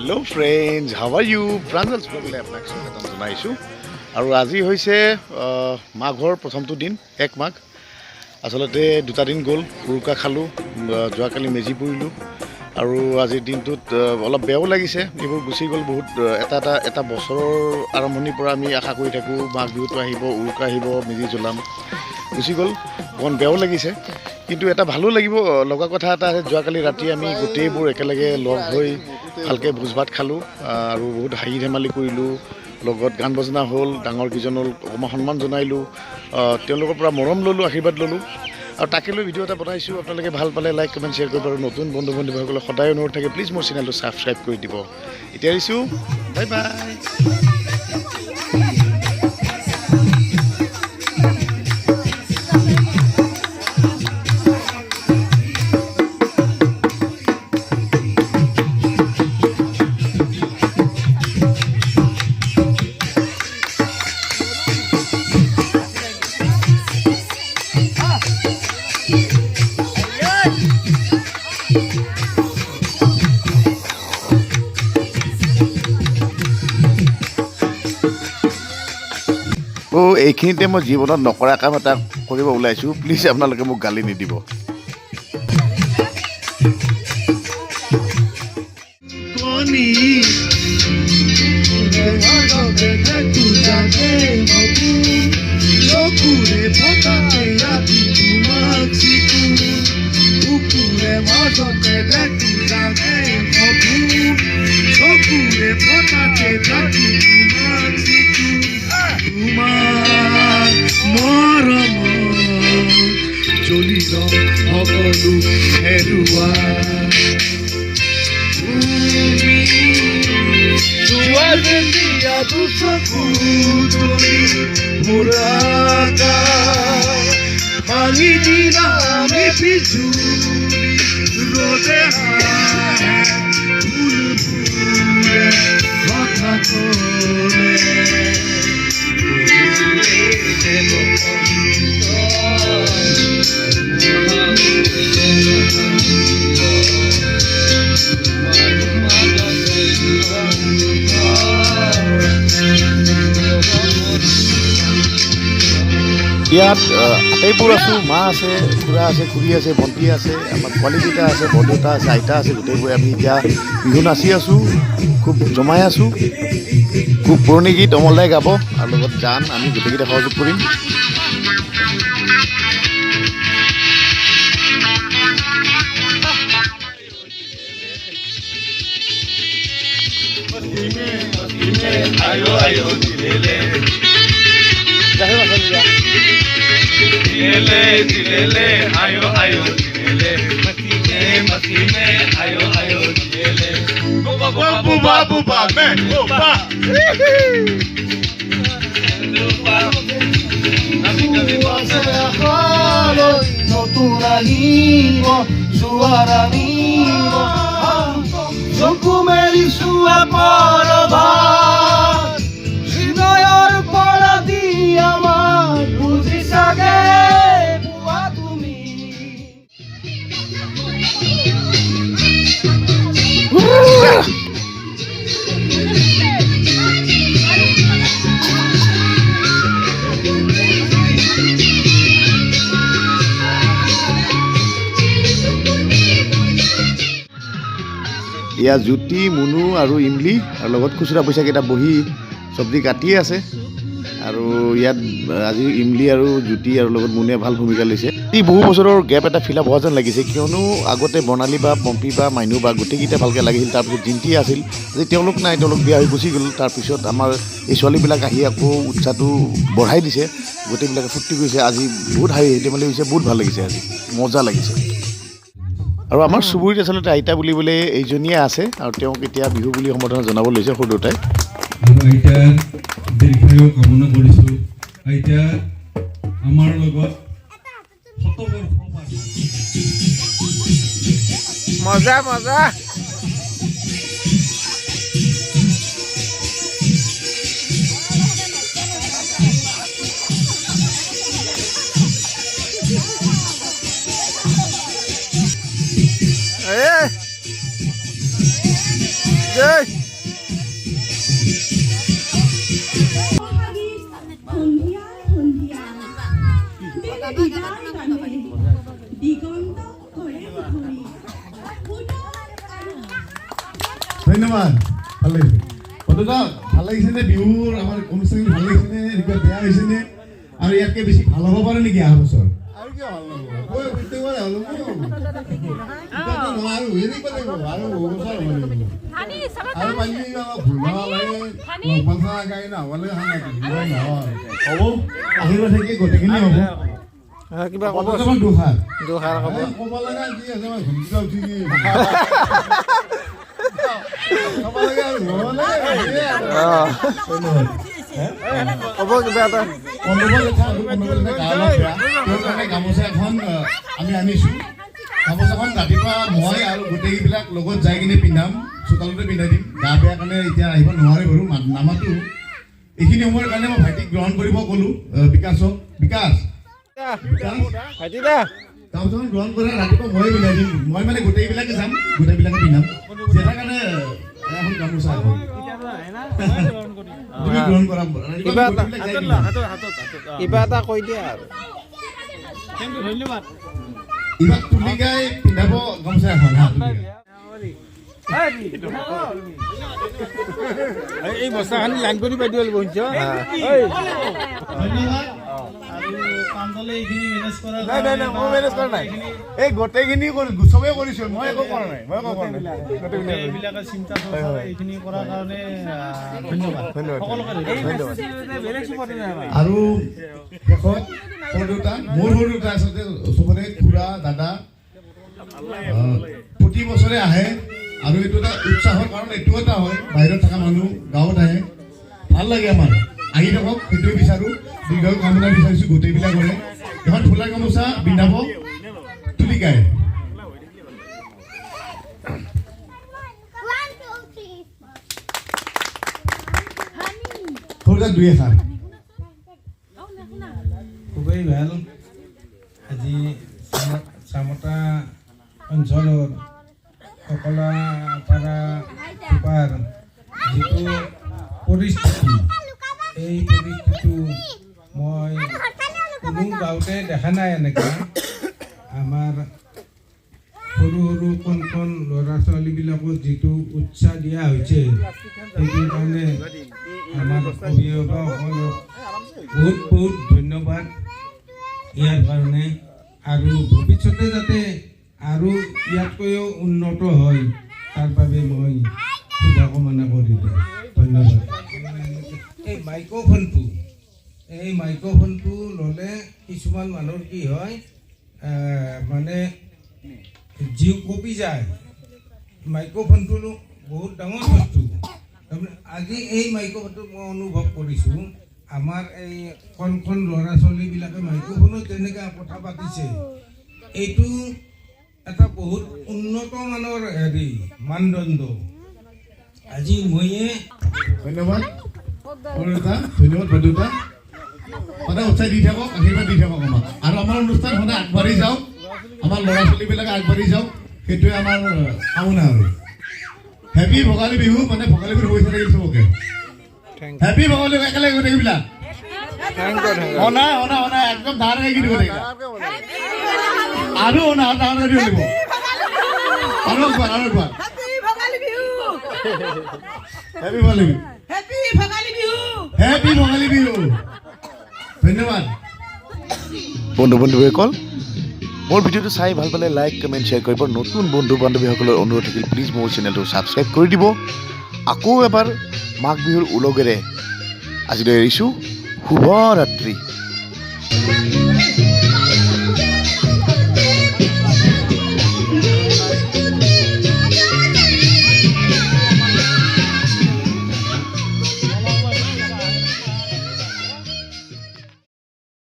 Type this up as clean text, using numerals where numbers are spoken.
Hello' friends, how are you? Pranjal ব্লগলৈ আপোনাক স্বাগতম জনাইছোঁ। আৰু আজি হৈছে মাঘৰ প্ৰথমটো দিন, 1 মাঘ। আচলতে 2টা দিন গ'ল, উৰুকা খালোঁ, যোৱাকালি মেজি পুৰিলোঁ। আৰু আজিৰ দিনটোত অলপ বেয়াও লাগিছে, এইবোৰ গুচি গ'ল। বহুত এটা বছৰৰ আৰম্ভণিৰ পৰা আমি আশা কৰি থাকোঁ মাঘ বিহুটো আহিব, উৰুকা আহিব, মেজি জ্বলাম, গুচি গ'ল। অকণ বেয়াও লাগিছে, কিন্তু এটা ভালো লগা কথা এটা আছে। যোৱাকালি ৰাতি আমি গোটেইবোৰ একেলগে লগ হৈ ভালকৈ ভোজ ভাত খালোঁ আৰু বহুত হাঁহি ধেমালি কৰিলোঁ। লগত গান বাজনা হ'ল, ডাঙৰ কেইজনক অকণমান সন্মান জনাইলোঁ, তেওঁলোকৰ পৰা মৰম ল'লোঁ, আশীৰ্বাদ ল'লোঁ। আৰু তাকে লৈ ভিডিঅ' এটা বনাইছোঁ। আপোনালোকে ভাল পালে লাইক কমেণ্ট শ্বেয়াৰ কৰিব। আৰু নতুন বন্ধু বান্ধৱীসকলে সদায় অনুৰোধ থাকে, প্লিজ মোৰ চেনেলটো ছাবস্ক্ৰাইব কৰি দিব। এতিয়া আহিছোঁ, বাই বাই। এইখিনিতে মই জীৱনত নকৰা কাম এটা কৰিব ওলাইছোঁ, প্লিজ আপোনালোকে মোক গালি নিদিব। চলিল সকলো হেৰুৱা ভাঙি দিলা আমি বিজুলি ৰ'দে ফুলবোৰে কথা ক'লে ইয়াত আটাইবোৰ আছোঁ। মা আছে, খুৰা আছে, খুৰী আছে, ভণ্টি আছে, আমাৰ পোৱালীকেইটা আছে, বৰদেউতা আছে, আইতা আছে। গোটেইবোৰে আমি এতিয়া বিহু নাচি আছোঁ, খুব জমাই আছোঁ। খুব পুৰণি গীত অমলদাই গাব আৰু লগত গান, আমি গোটেইকেইটা সহযোগ কৰিম। Dilele, ayo ayo dilele, matine ayo ayo dilele. Buba buba buba me buba. Naturalismo, suaranimo, sokumeli sua parava. Sinoyor paradi amar, buzi sage. ইয়াত জ্যোতি, মুনু আৰু ইমলি আৰু লগত খুচুৰা পইচাকেইটা বহি চব্জি কাটিয়ে আছে। আৰু ইয়াত আজি ইমলি আৰু জ্যোতি আৰু লগত মুনুৱে ভাল ভূমিকা লৈছে। এই বহু বছৰৰ গেপ এটা ফিল আপ হোৱা যেন লাগিছে, কিয়নো আগতে বৰ্ণালী বা পম্পী বা মাইনু বা গোটেইকেইটা ভালকৈ লাগিছিল। তাৰপিছত জিন্তি আছিল, আজি তেওঁলোক নাই, তেওঁলোক বিয়া হৈ গুচি গ'ল। তাৰপিছত আমাৰ এই ছোৱালীবিলাক আহি আকৌ উৎসাহটো বঢ়াই দিছে, গোটেইবিলাকে ফূৰ্তি কৰিছে। আজি বহুত হাঁহি ধেমালি হৈছে, বহুত ভাল লাগিছে, আজি মজা লাগিছে। আৰু আমাৰ চুবুৰীত আচলতে আইতা বুলিবলৈ এইজনীয়ে আছে, আৰু তেওঁক এতিয়া বিহু বুলি সম্বোধনা জনাব লৈছে সৰু দেউতাই। আইতাৰ দীৰ্ঘায়ু কামনা কৰিছোঁ। আইতা আমাৰ লগত মজা মজা। Jay! ধন্যবাদ ভাল লাগিছে বন্ধুদা ভাল লাগিছেনে বিহুৰ আমাৰ অনুষ্ঠান ভাল লাগিছেনে এনেকুৱা বেয়া হৈছেনে আৰু ইয়াতকৈ বেছি ভাল হ'ব পাৰে নেকি অহা বছৰ আৰু কিয় ভাল নহ'ব প্ৰত্যেকবাৰে হ'ল নোৱাৰো এনেকুৱা লাগিব আৰু বছৰ হ'ব লাগিব আৰু পানী ভুলা লাগে পঞ্চা গাড়ী নহ'লে নহয় হ'ব আহিব থাকি গোটেইখিনি হ'ব কিবা ক'ব দুহাৰ ক'ব ক'ব লগা কি আছে মই ঘুমটা উঠি কি ক'ব লাগে আৰু ক'ব কিবা এটা গামোচা এখন আমি আনিছোঁ গামোচাখন ৰাতিপুৱা মই আৰু গোটেইবিলাক লগত যাই কিনে পিন্ধাম চোতালতে পিন্ধাই দিম গা বেয়া কাৰণে এতিয়া আহিব নোৱাৰে বাৰু নামাতো এইখিনি সময়ৰ কাৰণে মই ভাইটিক গ্ৰহণ কৰিব ক'লোঁ বিকাশক বিকাশ গামোচাখন গ্ৰহণ কৰা ৰাতিপুৱা ময়ে পিন্ধাই দিম মই মানে গোটেইবিলাকে যাম গোটেইবিলাকে পিন্ধাম যেটা কাৰণে এখন গামোচা তুমি গ্ৰহণ কৰা কিবা এটা কৈ দিয়া আৰু ধন্যবাদ ইবাৰ তুলিকাই পিন্ধাব গামোচা এখন এই বস্তাখানি লাইন কৰি পাই দিব লাগিব ধন্যবাদ আৰু প্ৰাঞ্জলে এইখিনি মেনেজ কৰা নাই মই মেনেজ কৰা নাই এই গোটেইখিনি চবেই কৰিছোঁ মই একো কৰা নাই এইবিলাকে চিন্তা চৰ্চা এইখিনি কৰাৰ কাৰণে ধন্যবাদ সকলোকে আৰু শেষত সৰু দেউতা মোৰ সৰু দেউতা আচলতে চবৰে খুৰা দাদা প্ৰতি বছৰে আহে আৰু এইটো এটা উৎসাহৰ কাৰণ এইটো এটা হয় বাহিৰত থকা মানুহ গাঁৱত আহে ভাল লাগে আমাৰ আহি থাকক সেইটোৱে বিচাৰোঁ দীৰ্ঘ কামনা বিচাৰিছোঁ গোটেইবিলাকৰে এখন ফুলা গামোচা পিন্ধাব তুলিকাই সৰুটা দুই এষাৰ খুবেই ভাল আজি চামতা অঞ্চলৰ সকলাপাৰা থোপাৰ যিটো পৰিস্থিতি এই পৰিস্থিতিটো মই কোনো গাঁৱতে দেখা নাই এনেকৈ আমাৰ সৰু সৰু কণ কণ ল'ৰা ছোৱালীবিলাকক যিটো উৎসাহ দিয়া হৈছে সেইটোৰ কাৰণে আমাৰ অভিভাৱকসকলক বহুত বহুত ধন্যবাদ ইয়াৰ কাৰণে আৰু ভৱিষ্যতে যাতে আৰু ইয়াতকৈও উন্নত হয় তাৰ বাবে মই শুভকামনা কৰিলোঁ ধন্যবাদ এই মাইক্ৰফোনটো ল'লে কিছুমান মানুহৰ কি হয় মানে জিও কপি যায় মাইক্ৰফোনটো বহুত ডাঙৰ বস্তু তাৰমানে আজি এই মাইক্ৰফোনটো মই অনুভৱ কৰিছোঁ আমাৰ এই কণ কণ ল'ৰা ছোৱালীবিলাকে মাইক্ৰফোনত যেনেকৈ কথা পাতিছে এইটো এটা বহুত উন্নত মানৰ মানদণ্ড আজি ময়ে ধন্যবাদ সৰু দেউতা ধন্যবাদ বড় দেউতা সদায় উৎসাহ দি থাকক আশীৰ্বাদ দি থাকক আমাক আৰু আমাৰ অনুষ্ঠান সদায় আগবাঢ়ি যাওক আমাৰ ল'ৰা ছোৱালীবিলাকে আগবাঢ়ি যাওক সেইটোৱে আমাৰ কামনা আৰু হেপী ভোগালী বিহু মানে ভোগালী বিহু হৈ থাকিল চবকে হেপী ভোগালী বিহু একেলগে গোটেই বিলাক অনা অনা অনা একদম ডাঙৰকৈ গীত গোটেই আৰু অনা ডাঙৰকৈ দিব লাগিব আৰু একবাৰ হেপী ভোগালী বিহু হেপী ভোগালী বিহু ধন্যবাদ বন্ধু বান্ধৱীসকল মোৰ ভিডিঅ'টো চাই ভাল পালে লাইক কমেণ্ট শ্বেয়াৰ কৰিব নতুন বন্ধু বান্ধৱীসকলৰ অনুৰোধ থাকিল প্লিজ মোৰ চেনেলটো ছাবস্ক্ৰাইব কৰি দিব আকৌ এবাৰ মাঘ বিহুৰ উলগেৰে আজিলৈ এৰিছোঁ শুভৰাত্ৰি